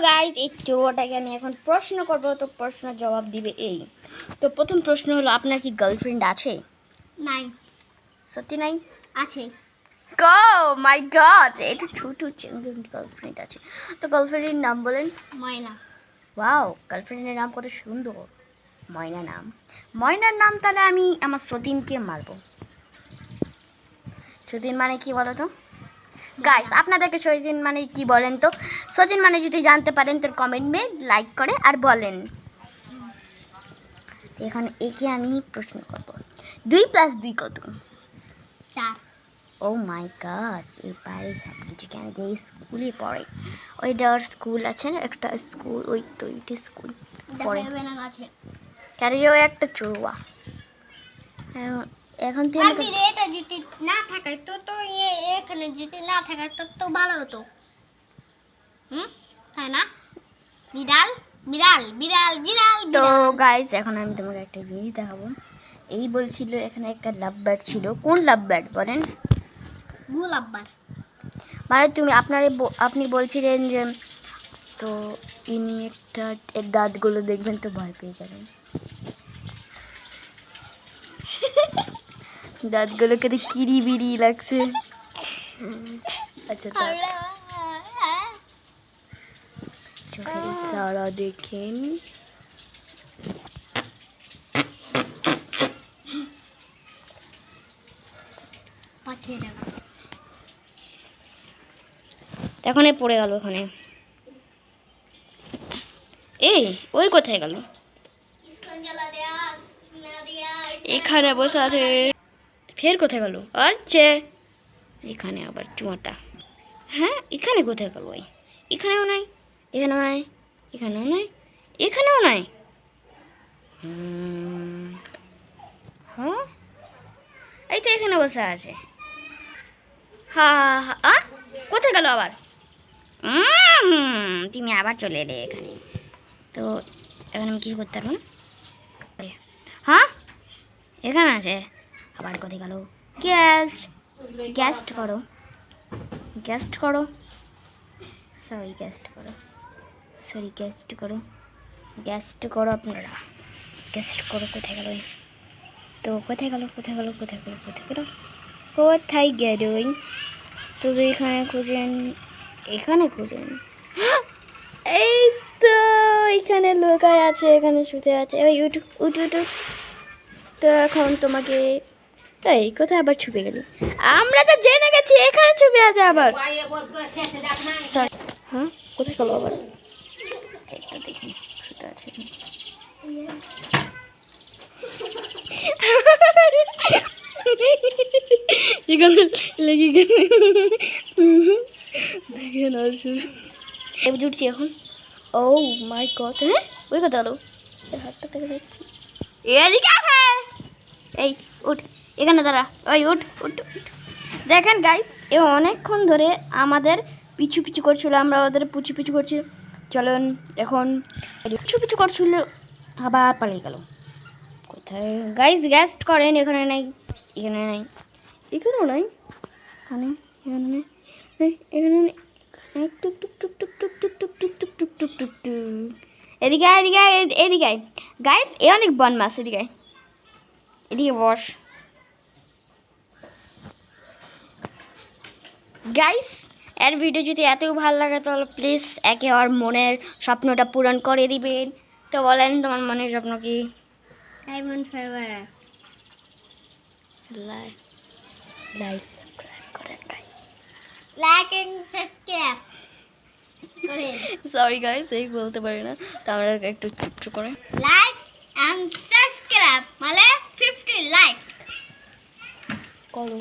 Guys একটু ওটাকে আমি এখন প্রশ্ন করব, তো প্রশ্নের জবাব দিবে এই। তো প্রথম প্রশ্ন হলো, আপনার কি গার্লফ্রেন্ড আছে? নাই। সত্যি নাই? আছে। গো মাই গড, এটা ছোট গার্লফ্রেন্ড আছে। তো গার্লফ্রেন্ডের নাম বলেন। ময়না। ওয়াও, গার্লফ্রেন্ডের নাম কত সুন্দর, ময়না নাম। ময়নার নাম তাহলে আমি আমার সতীনকে মারবো। সতীন মানে কি বলো তো গাইস, আপনাদেরকে সতীন মানে কি বলেন তো? সতীন মানে যদি জানতে পারেন তো কমেন্টে লাইক করে আর বলেন। তো এখন একে আমি প্রশ্ন করব, 2 + 2 কত? 4। ও মাই গড, এই পারে সব কিছু কেন যে স্কুলে পড়ে। ওই দেওয়ার স্কুল আছে না একটা স্কুল, ওই তো ওইটা স্কুল পড়ে। ক্যারিও একটা চুয়া। এখন তুই আমি এটা যদি না থাকে তো তো এখানে যদি না থাকে তো তো ভালো হতো। তাই না? বিড়াল বিড়াল বিড়াল বিড়াল। তো গাইস, এখন আমি তোমাকে একটা জিনিস দেখাবো। এই বলছিল এখানে একটা লাভ বার্ড ছিল। কোন লাভ বার্ড বলেন? গোলাপ বার। মানে আপনি বলছিলেন যে, তো ইনি একটা এর দাঁতগুলো দেখবেন তো ভয় পেয়ে যাবেন। দাঁতগুলো কেটে কিরি বিরি লাগছে। আচ্ছা, চোখের সারা দেখেন। এখন পড়ে গেল ওখানে। এই ওই কোথায় গেল? এখানে বসে আছে। ফের কোথায় গেল? আচ্ছা, এখানে আবার চুয়াটা। হ্যাঁ, এখানে কোথায় গেল? ওই এখানেও নাই, এখানেও নাই, এখানেও নাই, এখানেও নাই। হ্যাঁ, এই তো এখানে বসে আছে। হ্যাঁ, কোথায় গেল আবার? তুমি আবার চলে এলে এখানে। তো এখন আমি কিছু করতে পারবো না। হ্যাঁ, এখানে আছে। আবার কোথায় গেল? গ্যাস্ট করো, গ্যাস্ট করো, সরি গ্যাস্ট করো, সরি গ্যাস্ট করো, গ্যাস্ট করো, আপনারা গ্যাস্ট করো। কোথায় গেল? তো কোথায় গেল? কোথায় গেল? কোথায় গেল? কোথায় গেল? কোথায় গেল? তো এখানে খুঁজেন, এখানে খুঁজেন। এই তো এখানে লোকায় আছে, এখানে শুতে আছে। ওই উঠু উঠু উঠু। তো এখন তোমাকে, এই কোথায় আবার ছুপে গেলি? আমরা তো জেনে গেছি এখানে ছুপে আছে আবার। হ্যাঁ, কোথায় গেল আবার? এটা দেখুন, শুতে আছে। এখানে লেগে গেল। দেখেন আর জুটছি এখন। ও মাই গড, হ্যাঁ ওই কথা হলো। হাতটা থেকে দেখছি। এদিকে এই উঠ, এখানে দাঁড়া। ওই উঠ উঠ উঠ। দেখেন গাইস, এ অনেকক্ষণ ধরে আমাদের পিছু পিছু করছিল, আমরা ওদের পিছু পিছু করছি। চলুন এখন পিছু পিছু করছিল, আবার পালিয়ে গেল। কোথায় গাইস? গ্যাস্ট করেন। এখানে নাই, এখানে নাই, এখানেও নাই, এখানে এখানে নেই, এখানে নেই। টুক টুক টুক টুক টুক টুক টুক টুক টুক টুক টুক টুক টুক। এদিকে এদিকে এদিকে গাইস, এ অনেক বনমাস। এদিকে এদিকে বস। গাইস, এর ভিডিও যদি এত ভালো লাগে তাহলে প্লিজ একে ওর মনের স্বপ্নটা পূরণ করে দিবেন। তো বলেন তোমার মনের স্বপ্ন কি? ডায়মন্ড ফেভার। লাইক সাবস্ক্রাইব করেন গাইস, লাইক এন্ড সাবস্ক্রাইব করেন। সরি গাইস, এই বলতে পারি না, তো আমরা একটু চুপ করে লাইক এন্ড সাবস্ক্রাইব মানে 50 লাইক করো।